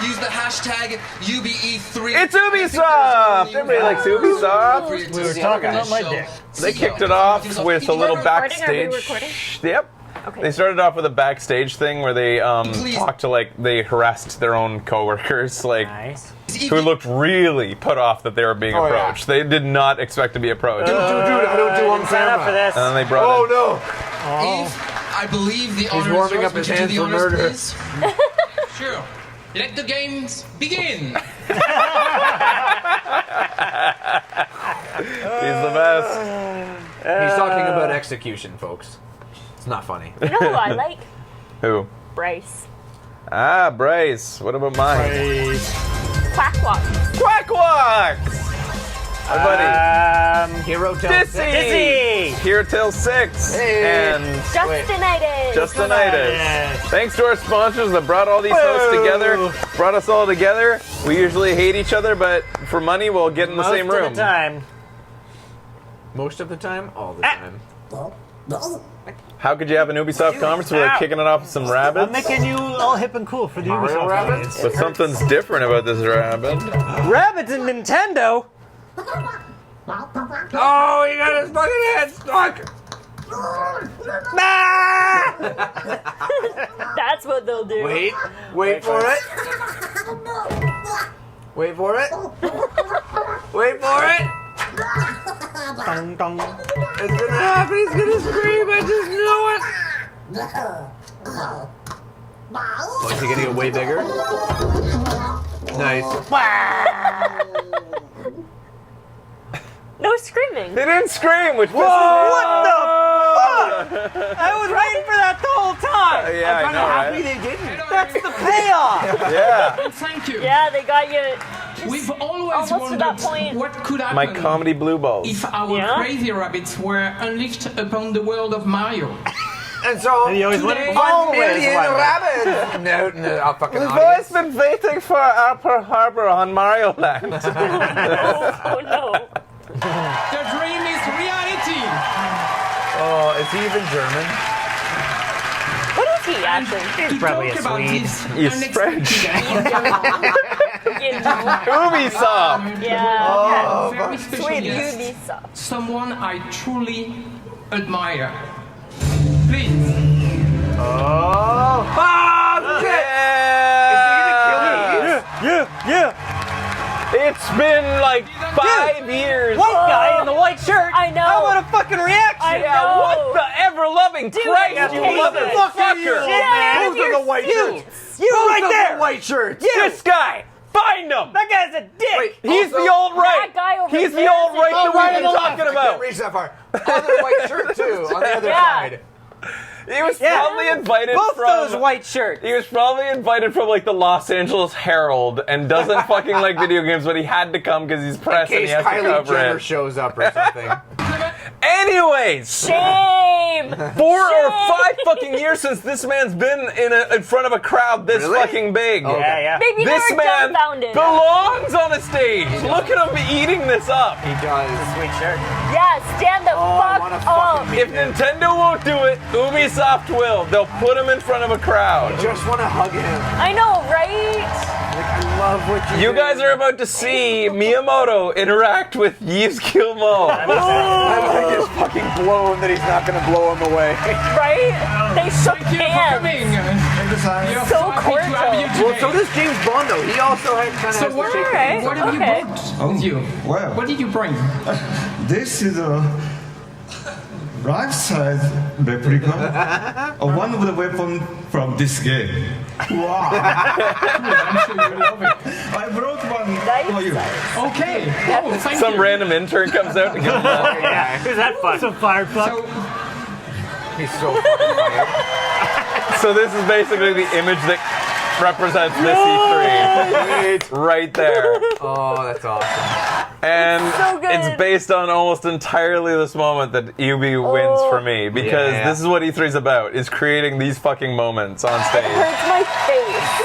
use the hashtag UBE3. It's Ubisoft! Everybody likes Ubisoft. We were talking about my dick. They kicked it off with a little backstage. recording? Yep. Okay. They started off with a backstage thing where they talked to they harassed their own coworkers, Nice. who looked really put off that they were being approached. They did not expect to be approached. Dude, I don't do on Sign up for camera. this. And then they brought in, no! Eve, I believe the honor warming is up yours. his Would you hands do the for honors, murder. please? Sure. Let the games begin. he's the best. He's talking about execution, folks. It's not funny. You know who I like? Who? Bryce. Ah, Bryce. What about mine? Quack Walk. Quack Walks! My buddy. Hero tells Dizzy! Here till 6. Hey. And Justinitis. Justinitis. Thanks to our sponsors that brought all these hosts together, brought us all together. We usually hate each other, but for money, we'll get in the same room. Most of the time. Most of the time, all the time. How could you have an Ubisoft conference without kicking it off with some I'm rabbits? making you all hip and cool for the Mario Ubisoft Rabbids? audience. But something's different about this rabbit. Rabbids and Nintendo? Oh, he got his fucking head stuck! That's what they'll do. Wait for it. Wait for it. Wait for it. Dong, dong. It's gonna happen. He's gonna scream. I just know it. Oh, is he gonna get way bigger? Nice. No screaming. They didn't scream, which Whoa, what the fuck? I was waiting for that the whole time. Yeah, I know, Happy right? they didn't. That's the payoff. Yeah. Thank you. Yeah, they got you. We've always Almost to that wondered point. what could happen My comedy blue balls. if our Yeah? crazy rabbits were unleashed upon the world of Mario. And so, And you always Today- 1 million rabbits. No, I'll fucking We've audience. always been waiting for Upper Harbor on Mario Land. Oh no. The dream is reality. Oh, is he even German? What is he actually? To probably talk a about Swede. this He's unexpected French. You know. Ubisoft! Yeah. very special Sweet guest, Ubisoft. someone I truly admire. Please. Oh, shit! Yeah. It's been like 5 years. White guy in the white shirt. I know. How about a fucking reaction? I Yeah, know. what the ever-loving Christ, yeah, you Jesus. motherfucker! Yeah, Who's in the white shirt? You right there. White shirt. This guy! Find him! That guy's a dick. Wait, He's also- the old right! That guy over He's the there old is right the that old we've right been on the talking Can't about! reach that far. Other white shirt too on the other Yeah. side. He was Yeah. probably invited Both from... those white shirts. He was probably invited from like the Los Angeles Herald and doesn't fucking like video games, but he had to come because he's press In and he case has to Kylie cover Jenner it. shows up or something. Anyways, Shame. 4 or 5 fucking years since this man's been in front of a crowd this Really? fucking big. Oh, Yeah, yeah. Maybe This they were man dumbfounded. belongs on a stage. Look at him eating this up. He does. Sweet shirt. Yeah, stand the I wanna fuck up. fucking meet If him. Nintendo won't do it, Ubisoft will. They'll put him in front of a crowd. Just want to hug him. I know, right? Like, I love what You guys are about to see Miyamoto interact with Yves Guillemot. I might just fucking blow him that he's not going to blow him away. Right? They shook Thank you for hands. coming. We are So happy to have cordial. you Well, today. so does James Bond though. He also had kind of So has to what, shake Alright. hands. what have you Okay. brought with you? Well, What did you bring? this is a life-size replica of one of the weapons from this game. Wow! I'm sure you will love it. I brought one Nice. for you. Okay. Oh, thank Some you. random intern comes out to give him that. Yeah. Who's that fun? Some fired fuck. So, He's so fucking fired. So this is basically the image that represents this E3. Right there. Oh, that's awesome. And so good. it's based on almost entirely this moment that Ubi wins for me. Because Yeah. this is what E3's about, is creating these fucking moments on stage. Hurts my face.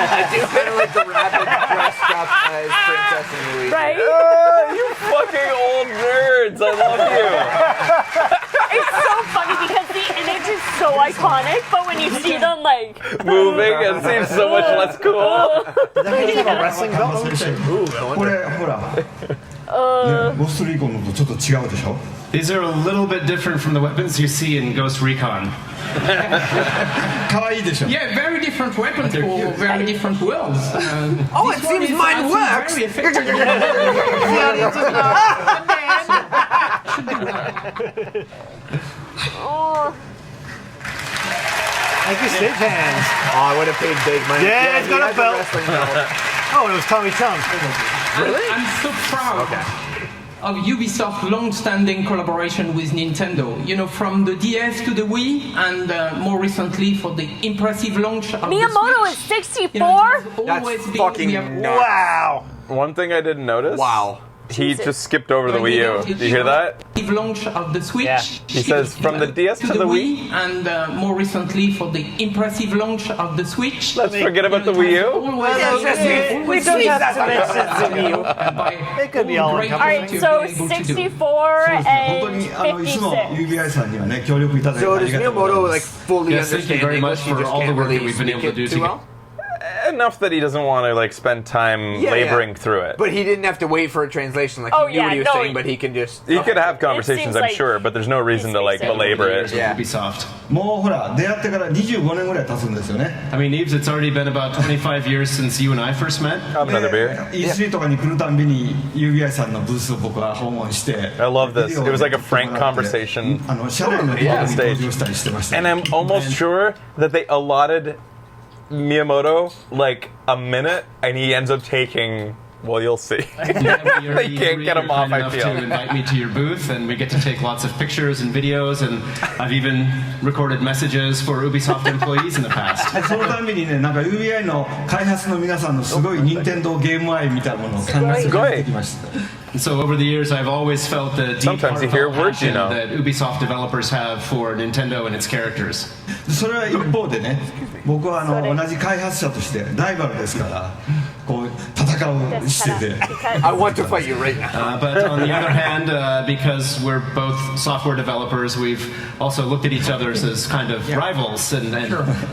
I do kind of like the rabbit dressed up as Princess and Louis. Right? You fucking old nerds, I love you. It's so funny because the image is so iconic, but when you see them like Moving, it seems so much less cool. Does that mean you have a wrestling belt? Ooh, I こ wonder. れほら、ね、ゴーストリーコンのとちょっと違うでしょ These are a little bit different from the weapons you see in Ghost Recon. 可愛いでしょ Yeah, very different weapons for very different worlds. Oh, This it one seems is mine actually works. very effective. oh, Like your stage hands. Oh, I would have paid big money. Yeah, it's he got a has belt. wrestling belt. Oh, it was Tommy Chong. I'm so proud of Ubisoft's long-standing collaboration with Nintendo. You know, from the DS to the Wii, and more recently for the impressive launch of Miyamoto the is Switch. 64. You know, it has That's always been- fucking we have nuts. Wow. One thing I didn't notice. Wow. He Jesus. just skipped over the Wii U. Did you hear that? Launch of the Switch. Yeah. He says from the DS to the Wii. And more recently for the impressive launch of the Switch. Let's forget about the Wii U. Always We don't have to mention the Wii U. They could be all All right, so 64 本当に and いつも 56. UBI さんにはね協力いただいて So あ does りがとうござい Miyamoto ま like す fully Yes, thank you understand very much English? He for just all the can't work that really we've been able speak to it do too together. well? Enough that he doesn't want to like spend time Yeah, laboring yeah. through it. But he didn't have to wait for a translation. Like Oh, he knew yeah, what he was no, saying, but he can just. He could have conversations, seems I'm like sure, but there's no reason to like basic. belabor Years it. with Yeah. Ubisoft. もうほら出会ってから25年ぐらい経つんですよね I mean, Eves, it's already been about 25 years since you and I first met. Have another beer. E3 とかに来るたんびに UBI さんのブースを僕は訪問して I love this. ビデオを It was like a 撮っても frank らって conversation. 社内の動画に Yeah. 登場したりしてました And I'm almost sure that they allotted Miyamoto like a minute, and he ends up taking. Well, you'll see. They can't get him off, I feel. To invite me to your booth, and we get to take lots of pictures and videos, and I've even recorded messages for Ubisoft employees in the past. そのたんびにねなんか UBI の開発の皆さんのすごい任天堂ゲーム愛みたいなものを感じてきました And so over the years, I've always felt the deep Sometimes you hear heartfelt words, you passion know. that Ubisoft developers have for Nintendo and its characters. それは一方でね僕は同じ開発者としてライバルですからこう戦う姿勢で I want to fight you right now. But on the other hand, because we're both software developers, we've also looked at each other as kind of rivals and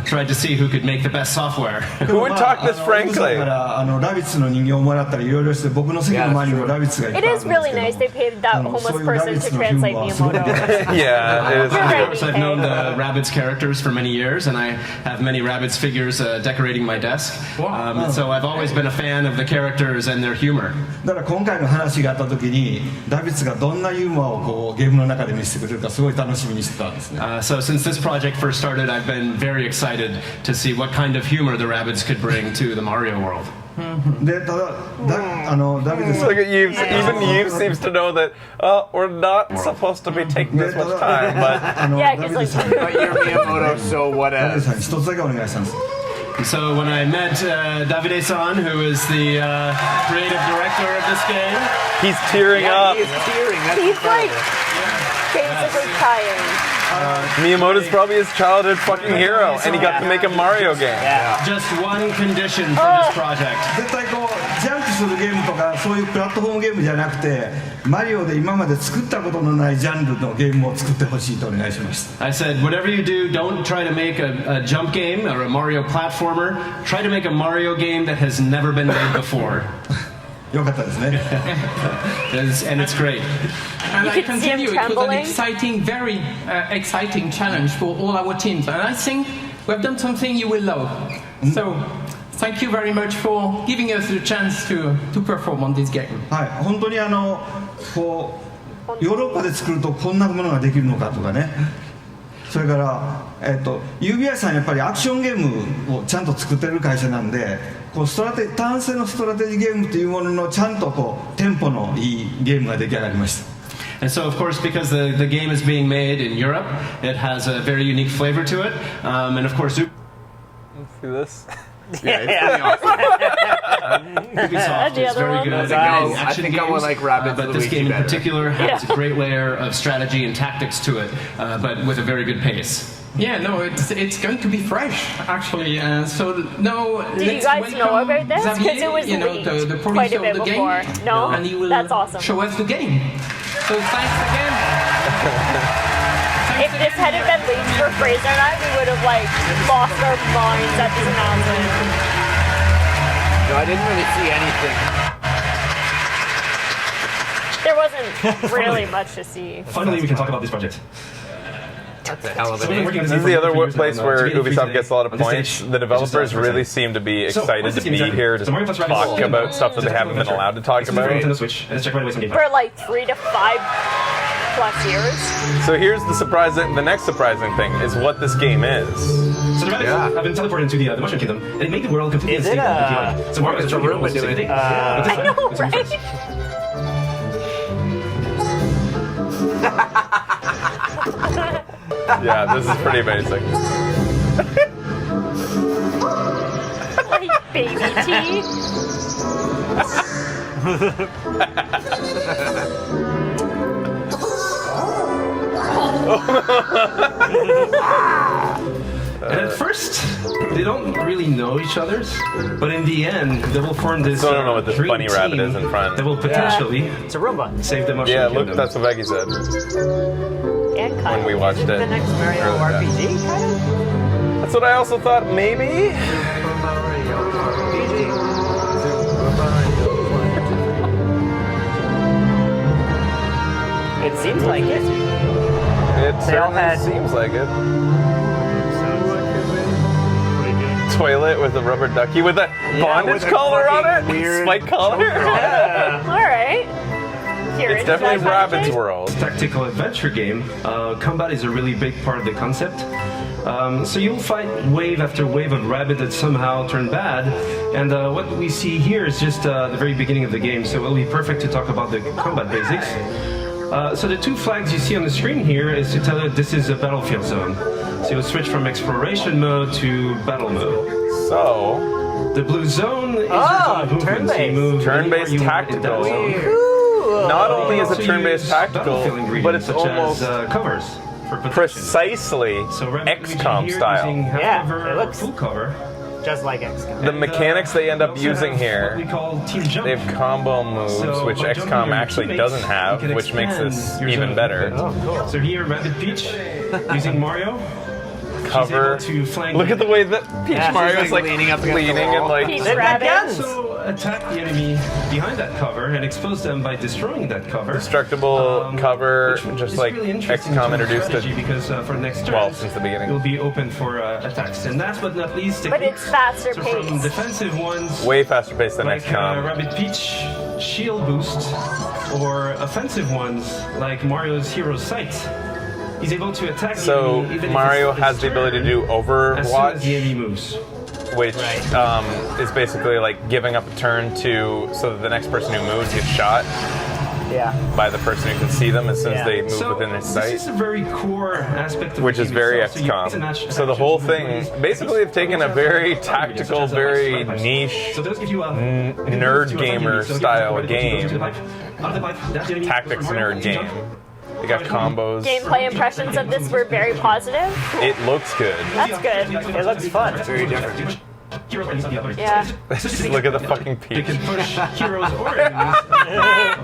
tried to see who could make the best software. Who would talk this ウブソフト frankly? からラビッツの人形をもらったりいろいろして僕の席の前にもラビッツがいっぱい It あるん is ですけ really ど nice they paid that homeless person to translate Miyamoto. Yeah, it Of is. You're course, right. I've known the Rabbids characters for many years, and I have many Rabbids figures decorating my desk. So I've always been a fan of the characters and their humor. だから今回の話があった時にラビッツがどんなユーモアをこうゲームの中で見せてくれるかすごい楽しみにしてたんですね So since this project first started, I've been very excited to see what kind of humor the Rabbids could bring to the Mario world. でただダビッツ Look at you. Even you seems to know that we're not supposed to be taking this much time, but Yeah, ダビ because ッツ like さん But you're Miyamoto, so what ダビッ a. ツさんに一つだけお願いしたんです So when I met Davide-san, who is the creative director of this game, he's tearing Yeah, up. he is tearing. That's he's like incredible. basically crying. Miyamoto's probably his childhood fucking hero, and he got to make a Mario game. just one condition for this project. 絶対こうジャンプするゲームとかそういうプラットフォームゲームじゃなくてマリオで今まで作ったことのないジャンルのゲームを作ってほしいとお願いしました I said, whatever you do, don't try to make a jump game or a Mario platformer. Try to make a Mario game that has never been made before. よかったですね And it's great. And You I could can see tell him you, it was an trembling. exciting, very exciting challenge for all our teams. And I think we've done something you will love. So, thank you very much for giving us the chance to perform on this game. はい本当にこうヨーロッパで作るとこんなものができるのかとかねそれからUBI さんやっぱりアクションゲームをちゃんと作ってる会社なんでこう単性のストラテジーゲームというもののちゃんとこうテンポのいいゲームが出来上がりました And so, of course, because the game is being made in Europe, it has a very unique flavor to it. And of course, See this? Yeah, Ubisoft The is other very one? good at I making action think I games, would like Rabbids but this Luigi game in better. particular has Yeah. a great layer of strategy and tactics to it, but with a very good pace. Yeah, no, it's going to be fresh, actually. So now Did you let's guys know welcome about this? Because Xavier, it was you know, leaked the quite producer a bit of the before. game. No? And he will That's awesome. show us the game. So thanks again. If this hadn't been leaked for Fraser and I, we would have like lost our minds at this announcement. No, I didn't really see anything. There wasn't really much to see. Finally, we can talk about this project. That's a hell of So an we've been working on This is the other place where together on, Ubisoft gets a lot of on this points. stage, The developers which is, really seem to be So, excited what's to the be game here to So Mario plus Rabbids talk about stuff that they haven't been allowed to talk about. Nintendo Switch, and let's check right away some gameplay. For like 3 to 5 plus years. So here's the next surprising thing is what this game is. So the Rabbids have been teleported into the Mushroom Kingdom, and it made the world completely Is it unstable. So Mario is a Roomba doing it? I know, right? Yeah, this is pretty amazing. Like baby teeth. And at first, they don't really know each other's, but in the end, they will form this So I don't know what this dream bunny rabbit team is in front. that will potentially It's a Roomba. save the Mushroom Yeah, Kingdom. look, that's what Becky said And when we watched it. The next Mario earlier. RPG, kind of? That's what I also thought, maybe? It seems like it. It They all certainly had- seems like it. Toilet with a rubber ducky with a bondage with a collar on it? fucking weird Spike collar? Yeah. alright. It's definitely Rabbids World. Tactical adventure game. Combat is a really big part of the concept. So you'll fight wave after wave of rabbit that somehow turn bad, and what we see here is just the very beginning of the game, so it'll be perfect to talk about the combat basics. So the 2 flags you see on the screen here is to tell you this is a battlefield zone. So you'll switch from exploration mode to battle mode. So, The blue zone is your Oh, zone of movement. So you move turn-based anywhere you want in that tactical. zone. not only is Also it turn-based use tactical, battlefield ingredients but it's such almost as, covers for protection. precisely So Rabbit Luigi XCOM here style. using half Yeah, cover it or looks- full cover. Just like XCOM. The mechanics they end up we also using have here, what we call team jump. they have combo moves, So which by jumping XCOM your actually teammates, doesn't you have, can which makes expand this your even zone of better. movement. Oh, cool. So here, Rabbit Peach using Mario. Cover. She's able to flank Look at the way that Peach Yeah, Mario she's, is like leaning up against the leaning and wall. like. Peach They've got rabbit. guns. So attack the enemy behind that cover and expose them by destroying that cover. Destructible cover, which just is like really interesting XCOM in terms of introduced it. strategy because for next turn, Well, since the beginning. it'll be open for attacks. And last but not least, But it's faster so from paced. defensive ones, Way faster paced than like XCOM. Rabbit Peach shield boost, or offensive ones like Mario's Hero Sight. He's able to attack the So enemy even if Mario it's has the ability to do as soon as the Overwatch, enemy moves. which is basically like giving up a turn to so that the next person who moves gets shot Yeah. by the person who can see them as soon as Yeah. they move So within his this sight. is a very core aspect of Which the is game very itself. So you mix and XCOM. match So the whole thing, actions. basically, they've taken a very tactical, very niche So those give you a nerd gamer style game. Tactics nerd game. They got combos. Gameplay impressions of this were very positive. It looks good. That's good. It looks fun. Very different. Yeah. Just look at the fucking They Peach. can push heroes or enemies.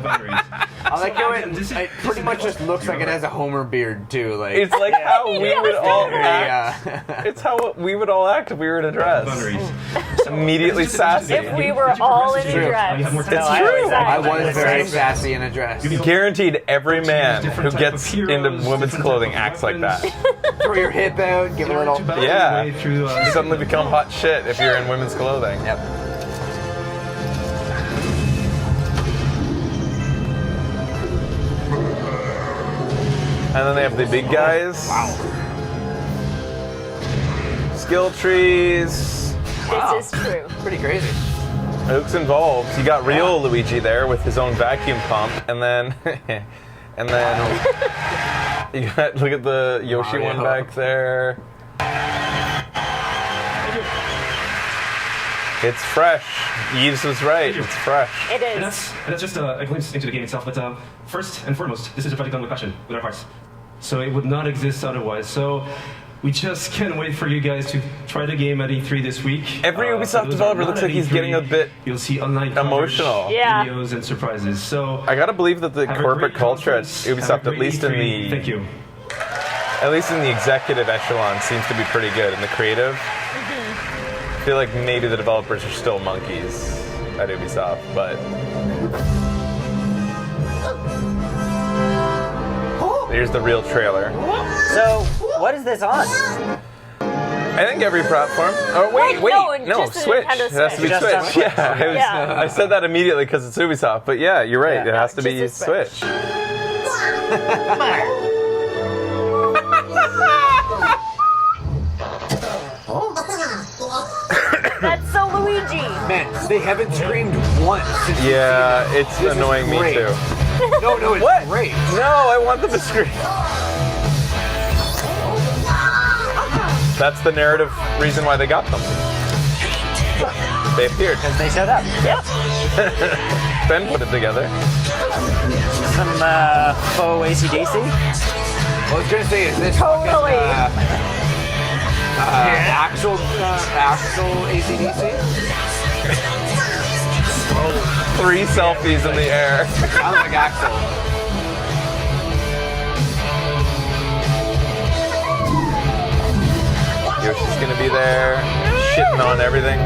Boundaries. I like how it pretty much just looks like it has a Homer beard too. Like It's like how we would all very, act. It's how we would all act if we were in a dress. Boundaries. Immediately sassy. If we were all in a true. dress. It's true. I was very sassy in a dress. Guaranteed every man who Different type gets of heroes, into women's different clothing type of acts like that. weapons. Throw your hip out, give a little. Yeah. Through, You suddenly become hot shit if you're in women's clothing. Yep. And then they have the big guys. Wow. Skill trees. This is true. Pretty crazy. Luke's involved. You got real Luigi there with his own vacuum pump, and then, and then you got look at the Yoshi Mario. one back there. It's fresh. Yves was right. It's fresh. It And is. that's just a glimpse into the game itself. But first and foremost, this is a project done with passion, with our hearts. So it would not exist otherwise. So we just can't wait for you guys to try the game at E3 this week. Every For Ubisoft those developer who are looks not like at he's E3, getting a bit You'll see online coverage, emotional. Yeah. videos and surprises. So I gotta believe that the have a corporate great culture at conference, have a Ubisoft, at great least in E3. the Thank you. at least in the executive echelon, seems to be pretty good. In the creative, I feel like maybe the developers are still monkeys at Ubisoft, but here's the real trailer. So, what is this on? I think every platform. Oh wait, no, just a Switch. Nintendo It has to be Switch. Switch. Just on Yeah, I said that immediately because it's Ubisoft. But yeah, you're right. Yeah. It has to be Just a Switch. Switch. That's so Luigi. Man, they haven't screamed once. Since Yeah, it's This is annoying me great. too. No, it's What? great. No, I want them to scream. That's the narrative reason why they got them. They appeared. Because they showed up. Yep. Ben put it together. Some faux ACDC. I was gonna say, is this Totally. actual ACDC? 3 selfies in the air. Sounds like Axel. Yoshi's gonna be there, shitting on everything.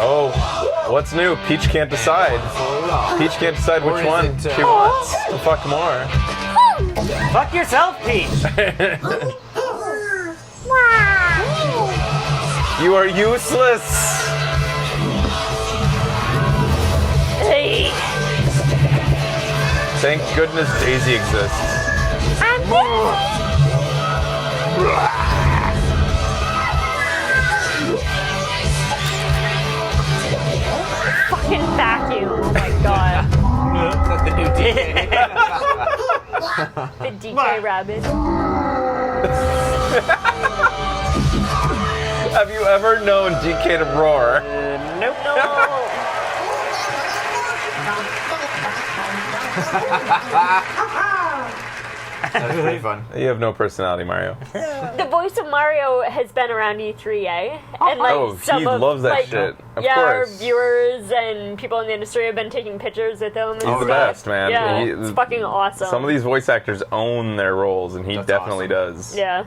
Oh, what's new? Peach can't decide. Peach can't decide which is one it, she wants to fuck more. Fuck yourself, Peach. You are useless. Hey. Thank goodness Daisy exists. Fucking vacuum. Oh my god. That's the new DK. The DK Rabbids. Have you ever known DK to roar? Nope. No. That's pretty fun. You have no personality, Mario. The voice of Mario has been around E3, eh? And like Oh, some he of, loves that like, shit. Of yeah, our course. viewers and people in the industry have been taking pictures with him. And He's the stuff. best, man. Yeah, He- it's fucking awesome. Some of these voice actors own their roles, and he That's definitely awesome. does. Yeah.